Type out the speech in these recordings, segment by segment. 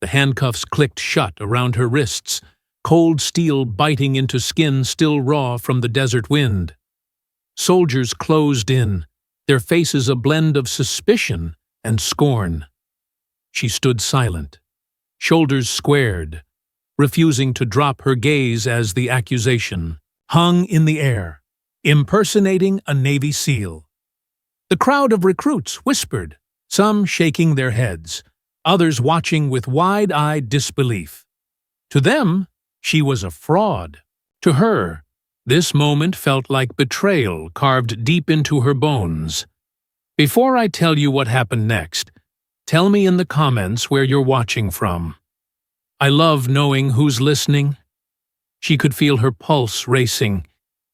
The handcuffs clicked shut around her wrists, cold steel biting into skin still raw from the desert wind. Soldiers closed in, their faces a blend of suspicion and scorn. She stood silent, shoulders squared, refusing to drop her gaze as the accusation hung in the air, impersonating a Navy SEAL. The crowd of recruits whispered, some shaking their heads, others watching with wide-eyed disbelief. To them, she was a fraud. To her, this moment felt like betrayal carved deep into her bones. Before I tell you what happened next, tell me in the comments where you're watching from. I love knowing who's listening. She could feel her pulse racing,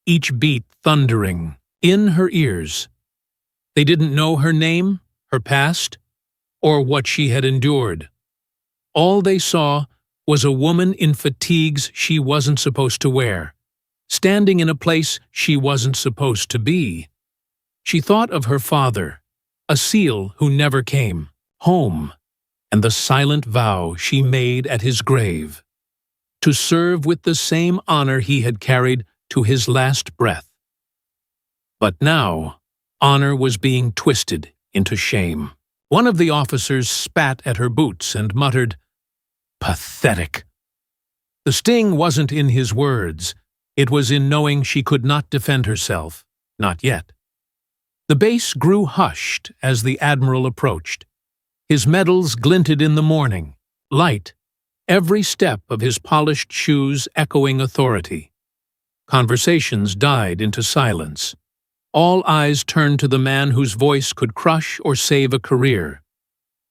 each beat thundering, in her ears. They didn't know her name, her past, or what she had endured. All they saw was a woman in fatigues she wasn't supposed to wear, standing in a place she wasn't supposed to be. She thought of her father, a SEAL who never came home, and the silent vow she made at his grave, to serve with the same honor he had carried to his last breath. But now, honor was being twisted into shame. One of the officers spat at her boots and muttered, "Pathetic." The sting wasn't in his words. It was in knowing she could not defend herself, not yet. The base grew hushed as the Admiral approached. His medals glinted in the morning, light, every step of his polished shoes echoing authority. Conversations died into silence. All eyes turned to the man whose voice could crush or save a career.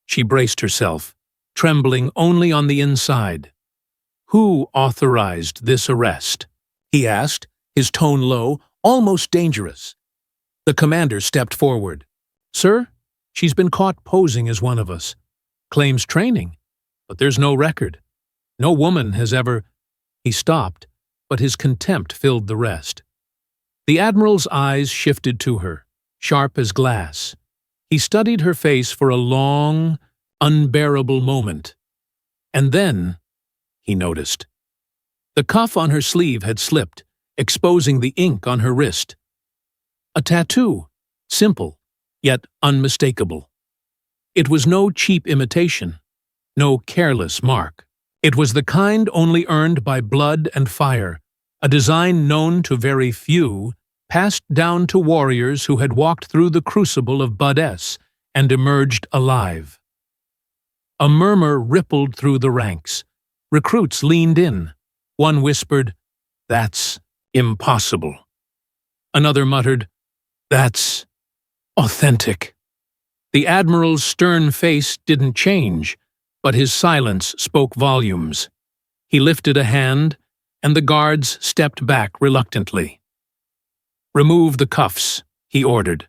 She braced herself, trembling only on the inside. "Who authorized this arrest?" he asked, his tone low, almost dangerous. The commander stepped forward. "Sir, she's been caught posing as one of us. Claims training, but there's no record. No woman has ever—" He stopped, but his contempt filled the rest. The Admiral's eyes shifted to her, sharp as glass. He studied her face for a long, unbearable moment. And then, he noticed. The cuff on her sleeve had slipped, exposing the ink on her wrist. A tattoo, simple, yet unmistakable. It was no cheap imitation, no careless mark. It was the kind only earned by blood and fire, a design known to very few, passed down to warriors who had walked through the crucible of Bud-S and emerged alive. A murmur rippled through the ranks. Recruits leaned in. One whispered, "That's impossible." Another muttered, "That's authentic." The Admiral's stern face didn't change, but his silence spoke volumes. He lifted a hand, and the guards stepped back reluctantly. "Remove the cuffs," he ordered.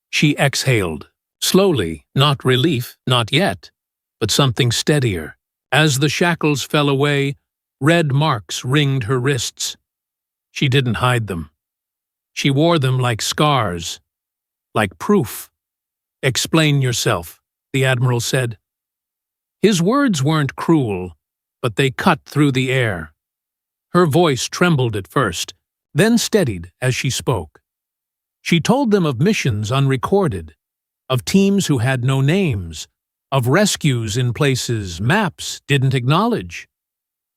She exhaled, slowly, not relief, not yet, but something steadier. As the shackles fell away, red marks ringed her wrists. She didn't hide them. She wore them like scars, like proof. "Explain yourself," the Admiral said. His words weren't cruel, but they cut through the air. Her voice trembled at first, then steadied as she spoke. She told them of missions unrecorded, of teams who had no names, of rescues in places maps didn't acknowledge.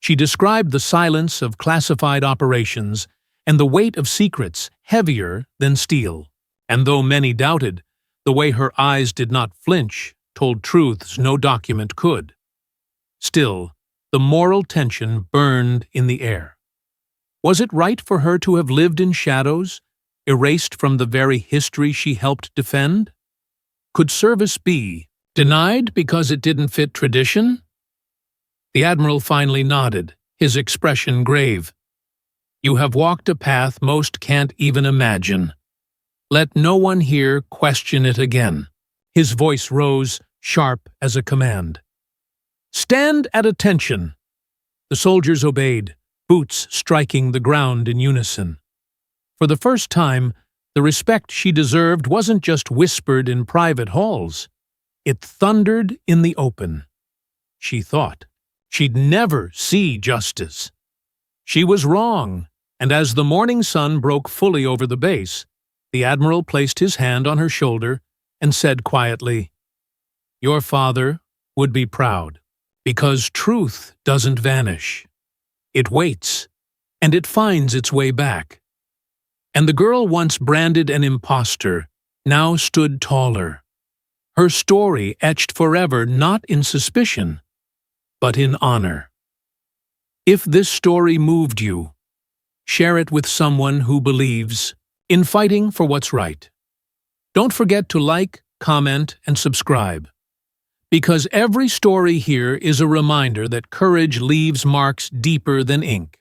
She described the silence of classified operations and the weight of secrets heavier than steel. And though many doubted, the way her eyes did not flinch told truths no document could. Still, the moral tension burned in the air. Was it right for her to have lived in shadows, erased from the very history she helped defend? Could service be denied because it didn't fit tradition? The Admiral finally nodded, his expression grave. "You have walked a path most can't even imagine. Let no one here question it again." His voice rose, sharp as a command. "Stand at attention!" The soldiers obeyed, boots striking the ground in unison. For the first time, the respect she deserved wasn't just whispered in private halls. It thundered in the open. she thought. She'd never see justice. She was wrong, and as the morning sun broke fully over the base, the Admiral placed his hand on her shoulder and said quietly, "Your father would be proud, because truth doesn't vanish. It waits, and it finds its way back." And the girl once branded an impostor now stood taller, her story etched forever not in suspicion, but in honor. If this story moved you, share it with someone who believes in fighting for what's right. Don't forget to like, comment, and subscribe, because every story here is a reminder that courage leaves marks deeper than ink.